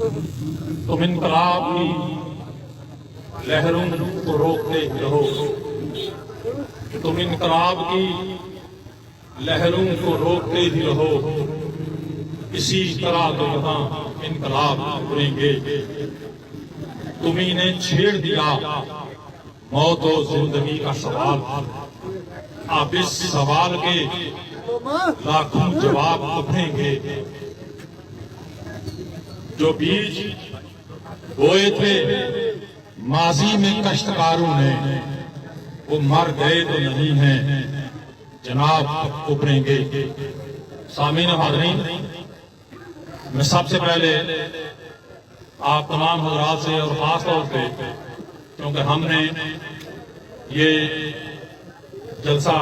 तुम इनकलाब की लहरों को रोकते ही रहो, तुम इनकलाब की लहरों को रोकते ही रहो, इसी तरह तो यहाँ इनकलाब उड़ेंगे। तुम्ही ने छेड़ दिया मौत और जिंदगी का सवाल, अब इस सवाल के लाखों जवाब उठेंगे। जो बीज बोए थे माजी में कष्टकारों ने, वो मर गए तो नहीं हैं जनाब उभरेंगे। सामीन हाज़रीन, मैं सबसे पहले आप तमाम हज़रात से और ख़ास तौर पे, क्योंकि हमने ये जलसा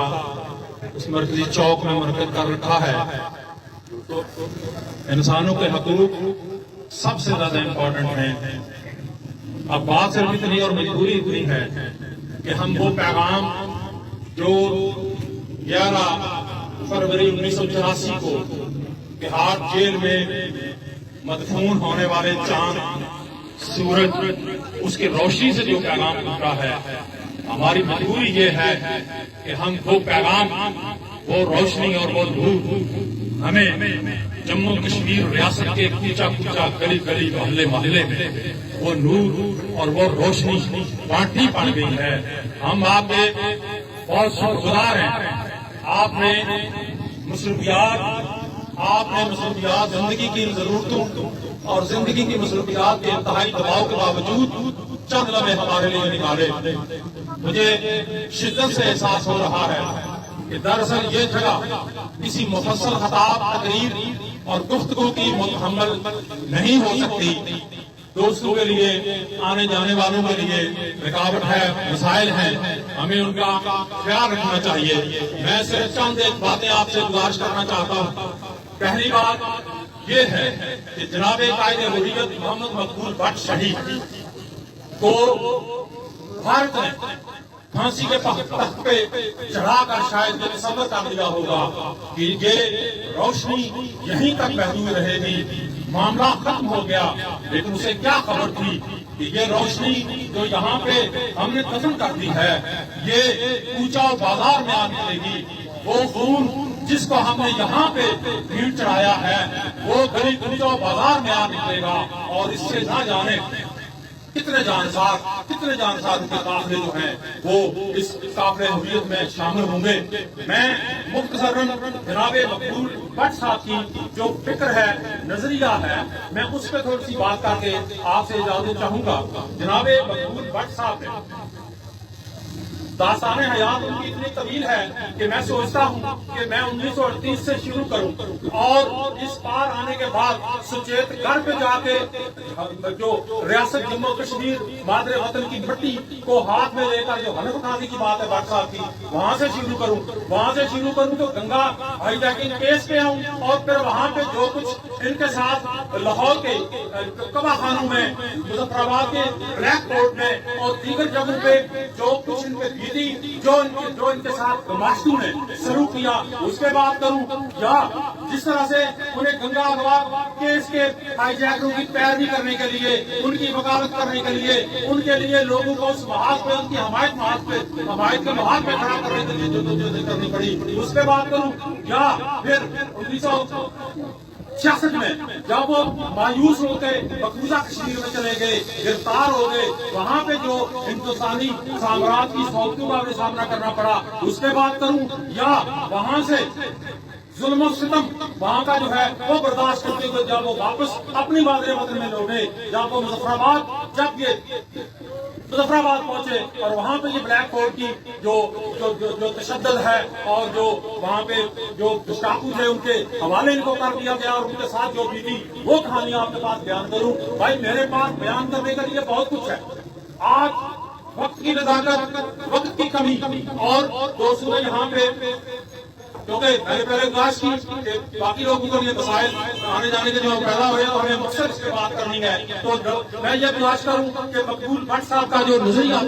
उस मरकजी चौक में मुनक़िद कर रखा है, तो इंसानों के हकूक़ सबसे ज़्यादा इम्पोर्टेंट हैं। अब बात सिर्फ इतनी और मजबूरी इतनी है कि हम वो पैगाम जो 11 फरवरी 1984 को बिहार जेल में मदफून होने वाले चांद सूरज उसकी रोशनी से जो पैगाम गुजरा है, हमारी मजबूरी ये है कि हम वो पैगाम, वो रोशनी और वो नूर हमें जम्मू कश्मीर रियासत के कूचा कूचा गली गली मोहल्ले मोहल्ले में वो नूर और वो रोशनी बांटनी पड़ गई है। हम आपके बहुत शुक्रगुजार हैं। आपने मसरूफियात जिंदगी की जरूरतों और जिंदगी की मसरूफियात के इंतहाई दबाव के बावजूद चंद लम्हे हमारे लिए निकाले। मुझे शिद्दत से एहसास हो रहा है कि दरअसल ये जगह किसी मुफस्सल खताब, तकरीर और गुफ्तगू की मुकम्मल नहीं हो सकती। दोस्तों के लिए, आने जाने वालों के लिए रुकावट है, मसाइल हैं, हमें उनका ख्याल रखना चाहिए। मैं सिर्फ चंद एक बातें आपसे गुजारिश करना चाहता हूँ। पहली बात ये है कि जनाब कायदे हुर्रियत मोहम्मद मकबूल भट्ट शहीद को भारत ने फांसी के तख्त पे चढ़ाकर शायद ये तसव्वुर कर दिया होगा कि ये रोशनी यहीं तक महदूद रहेगी, मामला खत्म हो गया। लेकिन उसे क्या खबर थी कि ये रोशनी जो यहाँ पे हमने खत्म कर दी है, ये ऊंचा बाजार में आ निकलेगी। वो खून जिसको हमने यहाँ पे भीड़ चढ़ाया है, वो गली ऊंचा बाजार में आ निकलेगा। और इससे ना जाने कितने जानसार के काफिले जो हैं वो इस काफिले हुर्रियत में शामिल होंगे। मैं मुख्तसरन जनाबे मकबूल भट्ट साहब की जो फिक्र है, नजरिया है, मैं उस पर थोड़ी सी बात करके आपसे इजाजत चाहूंगा। जनाबे मकबूल भट्ट साहब दास्तान हयात उनकी इतनी तवील है कि मैं सोचता हूँ कि मैं 1938 से शुरू करूँ और इस पार आने के बाद सुचेत घर पे जाके जो रियासत जम्मू कश्मीर मादरे वतन की मिट्टी को हाथ में लेकर जो हनफ उठाने की बात है भट्ट साहब की, वहाँ से शुरू करूँ तो गंगा हाईजैकिंग केस पे आऊँ और फिर वहाँ पे जो कुछ इनके साथ लाहौर के कबा खानों में, मुजफ्फराबाद के ब्लैक कोर्ट में और दीगर जगहों पे जो कुछ इनके जो इनके साथ माशू ने शुरू किया, उसके बाद करूं या जिस तरह से उन्हें गंगा अगवा केस के हाईजैकरों की पैरवी करने के लिए, उनकी वकालत करने के लिए, उनके लिए लोगों को उस महाज पे, उनकी हमायत के महाज पे खड़ा करने के लिए जो करनी पड़ी, उसके बाद करूं या फिर 1966 में जब वो मायूस होकर मकबूजा कश्मीर में चले गए, गिरफ्तार हो गए, वहाँ पे जो हिंदुस्तानी साम्राज्य की सौतों का भी सामना करना पड़ा, उसके बाद करूं या वहाँ से जुल्म और सितम वहाँ का जो है वो बर्दाश्त करते हुए जब वो वापस अपनी मादरे वतन में लौटे, जब वो मुजफ्फराबाद पहुंचे और वहाँ पे ये ब्लैक कोर्ट की जो तशद्दुद है और जो वहाँ पे जो दुष्टाकू थे उनके हवाले इनको कर दिया गया और उनके साथ जो बीती वो कहानी आपके पास बयान करूं। भाई मेरे पास बयान करने के लिए बहुत कुछ है। आज वक्त की नज़ाकत, वक्त की कमी और दोस्तों यहाँ पे क्योंकि मैंने पहले गुजारिश की कि बाकी लोगों को ये मसाइल आने जाने के जो पैदा हुए तो हमें मकसद इसके बात करनी है। तो मैं ये गुजारिश करूँ कि मकबूल भट्ट साहब का जो नजरिया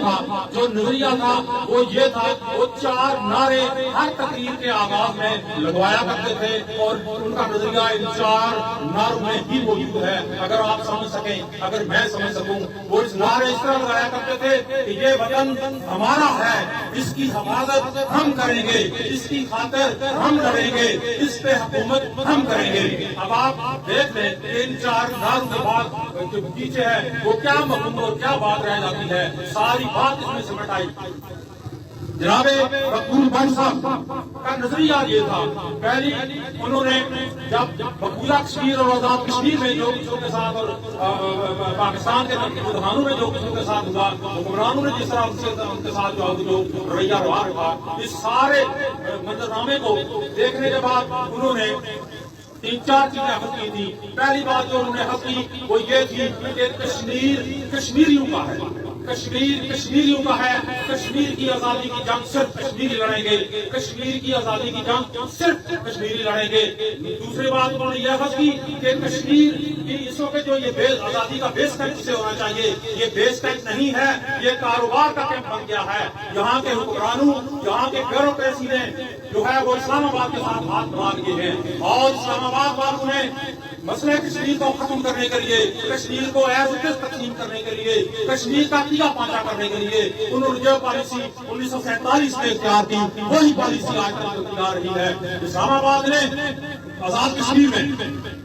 था वो ये था, वो 4 नारे हर तकरीर के आगाज में लगवाया करते थे और उनका नजरिया इन 4 नारों में ही मौजूद है। अगर आप समझ सकें, अगर मैं समझ सकूं, वो इस नारे इस तरह लगाया करते थे कि ये वतन हमारा है, इसकी हिफाजत हम करेंगे, इसकी खातिर हम लड़ेंगे, इस पे हुकूमत हम करेंगे। अब आप देख लें इन 4 नारों के बाद जो पीछे है वो क्या मफहूम और क्या बात रह जाती है, सारी बात इसमें सिमट आई। जनाब मकबूल भट्ट साहब का नजरिया ये था, पहली उन्होंने जब मकबूला कश्मीर और आजाद कश्मीर में जो किसी के साथ और पाकिस्तान के रुझानों में जो किसी के साथ हुआ, हुक्मरानों ने जिस तरह उनके साथ जो रवैया रवा था, इस सारे मंजरनामे को देखने के बाद उन्होंने 3-4 चीजें हक की थी। पहली बात जो उन्होंने हक की वो ये थी कि कश्मीर कश्मीरियों का है, कश्मीर कश्मीरियों का है, कश्मीर की आजादी की जंग सिर्फ कश्मीरी लड़ेंगे, कश्मीर की आजादी की जंग सिर्फ कश्मीरी लड़ेंगे। दूसरी बात उन्होंने यह हक की कि कश्मीर की इस वक्त जो ये आजादी का बेस कैंप जिसे होना चाहिए, ये बेस कैंप नहीं है, ये कारोबार का कैंप बन गया है। यहाँ के हुक्मरानों, यहाँ के ब्यूरोक्रेसी ने जो है वो इस्लामाबाद के साथ हाथ मिला लिए हैं और इस्लामाबाद वालों ने मसले कश्मीर को खत्म करने के लिए, कश्मीर को एज इट इज तकसीम करने के लिए, कश्मीर का किया पाचा करने के लिए उन्होंने जो पॉलिसी 1947 में इख्तियार की, वही पॉलिसी आज तक जा रही है। इस्लामाबाद ने आजाद कश्मीर में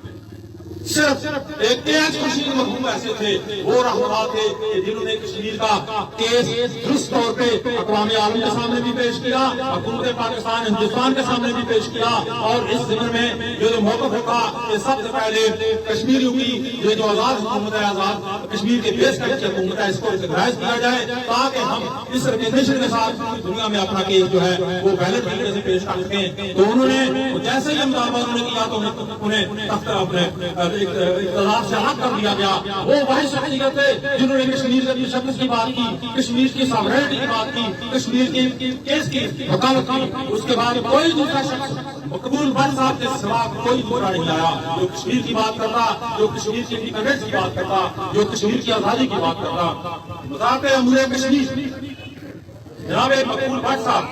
सिर्फ एक कश्मीर मरहूम ऐसे थे, वो रहनुमा थे जिन्होंने कश्मीर का केस दुरुस्त तौर पे अक़वाम आलम के सामने भी पेश किया, हुकूमत पाकिस्तान हिंदुस्तान के सामने भी पेश किया और इस जिम्मे में जो मौक़िफ़ होगा कि सबसे पहले कश्मीरियों की ये जो आजाद हुकूमत है, आजाद कश्मीर के बेस कैंप की हुकूमत है, इसको रिकॉग्नाइज किया जाए ताकि हम इस रिकग्निशन के साथ दुनिया में अपना केस जो है वो वैलिड तरीके से पेश कर सकें। तो उन्होंने जैसे ही मुतालबा उन्होंने किया तो उन्हें अपने इख्तिलाफ से अलग कर दिया गया। वो वही शख्सियत थे जिन्होंने कश्मीर के तशद्दुद की बात की, कश्मीर की सॉवरेनिटी की बात की, कश्मीर के केस की वकालत की। उसके बाद कोई दूसरा शख्स मकबूल भट्ट साहब के सिवा कोई दूसरा नहीं आया जो कश्मीर की बात करता, जो कश्मीर की इंडिपेंडेंस की बात करता, जो कश्मीर की आजादी की बात करता। वज़ारत अमूर कश्मीर जनाब मकबूल भट्ट साहब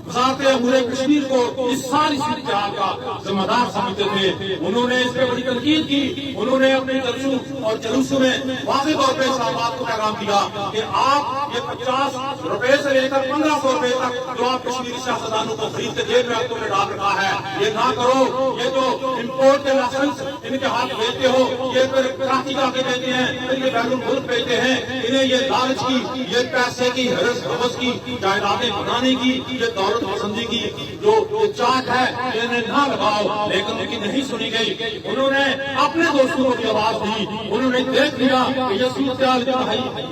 वज़ारत अमूर कश्मीर को इस सारी सूरत का जिम्मेदार समझते थे। उन्होंने इस पर बड़ी तनकीद की, उन्होंने अपने जलसों और जलूसों में वाज़ेह तौर पर इस्लामाबाद को पैगाम दिया कि आप ये 50 रुपए से लेकर 1500 रुपए तक जो आप कश्मीरी सियासतदानों को खरीद के जेब में आपने डाल रखा है, ये ना करो। ये जो इम्पोर्ट के लाइसेंस इनके हाथ भेजते हो, ये फिर कराची का के देते हैं, फिर ये बैरून मुल्क भेजते हैं, इन्हें ये लालच की, ये पैसे की हवस की, जायदादें बनाने की, ये दौलत पसंदी की जो चाट है, इन्हें ना लगाओ। लेकिन उनकी नहीं सुनी गई। उन्होंने अपने दोस्तों को आवाज दी, उन्होंने देख लिया कि ये सूरत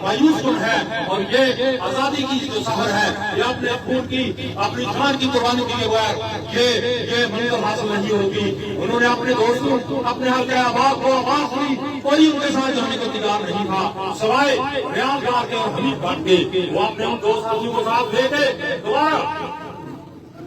मायूस कौन है और ये आजादी की जो सफर है, ये अपने खून की, अपनी जान की कुर्बानी के बगैर ये मंजिल हासिल नहीं होगी। उन्होंने अपने दोस्तों, अपने हल्के अहबाब को आवाज दी, कोई उनके साथ जाने को तैयार नहीं था सवाए रियाज गार के और हमीद भट्ट के। वो अपने उन दोस्तों को साथ लेके दोबारा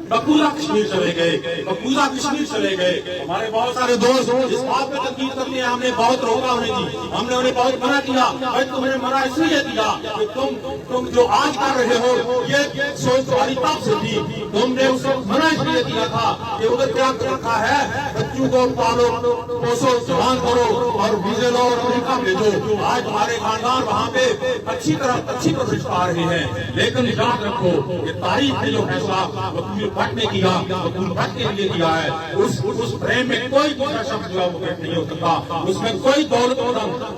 मकबूला कश्मीर चले गए, मकबूला कश्मीर चले गए। हमारे बहुत सारे दोस्त इस बात पे तनकीद करते हैं, हमने बहुत रोका उन्हें जी, हमने उन्हें बहुत मना किया। भाई तुमने मना इसलिए किया कि तुम जो आज कर रहे हो ये सोच तुम्हारी तब से थी। तुमने उस वक्त मना इसलिए किया था कि उधर क्या रखा है, बच्चों को पालो पोसो जवान करो और वीजे लो और अमेरिका भेजो। आज तुम्हारे खानदान वहाँ पे अच्छी परवरिश पा रहे हैं। लेकिन याद रखो कि तारीख ने जो फैसला मकबूल भट्ट ने किया, मकबूल भट्ट के लिए किया है, उस प्रेम में कोई दूसरा शब्द जो है नहीं हो सकता। उसमें कोई दौलत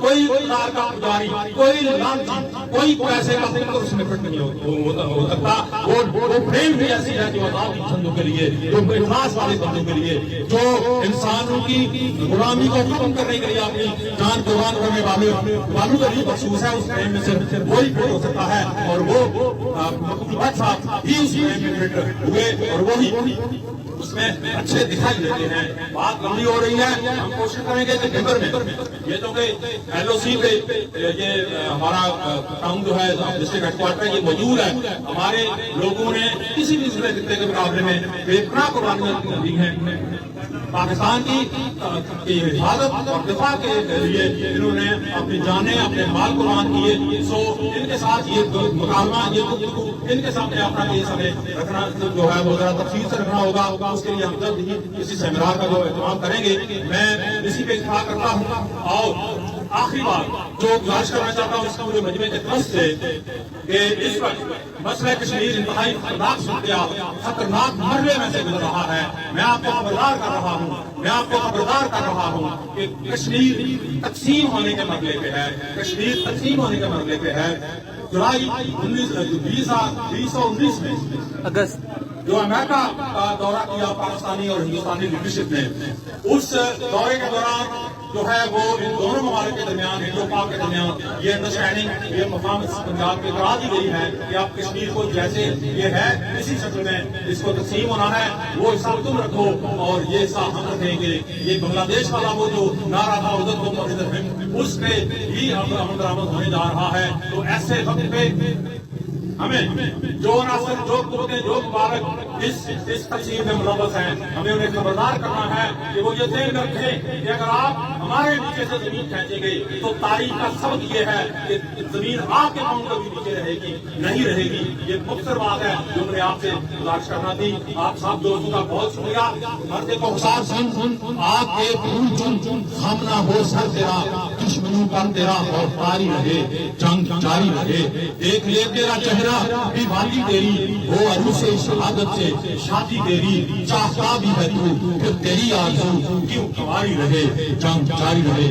कोई उदार का पुजारी, कोई लालची, कोई पैसे का फिक्र उसमें फिट नहीं हो सकता। वो प्रेम भी ऐसी है जो आजादी बंदों के लिए, जो इखलास वाले बंदों के लिए, जो इंसानों की गुलामी को खत्म करने के लिए अपनी जान कुर्बान करने वालों के लिए मखसूस है। उस प्रेम में सिर्फ वही फिट हो सकता है और वो मकबूल भट्ट साहब ही उस प्रेम में फिट हुए। और वही उसमें अच्छे दिखाई देते हैं। बात लंबी हो रही है, हम कोशिश करेंगे दिसंबर में ये जो कि LOC पे ये हमारा टाउन जो है डिस्ट्रिक्ट हेडक्वार्टर ये मौजूद है। हमारे लोगों ने किसी भी खित्ते के मुकाबले में बेपनाह कुर्बानियां दी हैं। पाकिस्तान की हिफाजत और दिफा के लिए इन्होंने अपनी जानें अपने माल कुर्बान किए। सो इनके साथ ये मुकाबला ये इनके सामने अपना ये समय रखना जो है वो जरा तफसील से रखना होगा। उसके लिए हम जल्द ही इसी सेमिनार का जो एहतमाम करेंगे। मैं इसी पे इत्तेफाक करता हूँ। और आखिरी बात जो गुजारिश करना चाहता हूँ इसका मुझे मजमे के तरफ से कि इस वक्त मसला कश्मीर इंतहाई खतरनाक मरले में से गुजर रहा है। मैं आपको खबरदार कर रहा हूँ कि कश्मीर तकसीम होने के मरले पे है। कश्मीर तकसीम होने के मरले पे है। जुलाई 2019 में अगस्त जो अमेरिका का दौरा किया पाकिस्तानी और हिंदुस्तानी लीडरशिप ने, उस दौरे के दौरान जो है वो इन दोनों ममालिक के दरमियान हिंदू पाक के दरमियान ये अंडरस्टैंडिंग ये मकाम पंजाब पे करा दी गई है कि आप कश्मीर को जैसे ये है इसी शक्ल में इसको तकसीम होना है। वो हिस्सा तुम रखो और ये हिस्सा हम रखेंगे। ये बांग्लादेश वाला वो जो नारा था उधर तुम और इधर हम, उस पे ही अमल दरामद होने जा रहा है। तो ऐसे वक्त पे हमें जो नासर जो कुत्ते जो मुबारक इस तकसीम में मुलव्वस हैं, हमें उन्हें खबरदार करना है कि वो ये ध्यान रखें कि अगर आप हमारे नीचे से जमीन खींचेंगे तो तारीख का सबक ये है कि जमीन आपके पांव के भी नीचे रहेगी नहीं रहेगी। ये मुख्तर बात है जो मैंने आपसे गुजारिश करना थी। आप सब दोस्तों का बहुत शुक्रिया। मर्दे को हुशार सुन आपके हम ना हो सर तेरा दुश्मनों का तेरा और तारी रहे जंग जारी रहे। देख ले तेरा चेहरा भी वाली तेरी हो अरूसे शहादत से शादी तेरी चाहता भी है तू फिर तेरी आरज़ू क्यों हमारी रहे जंग जारी रहे।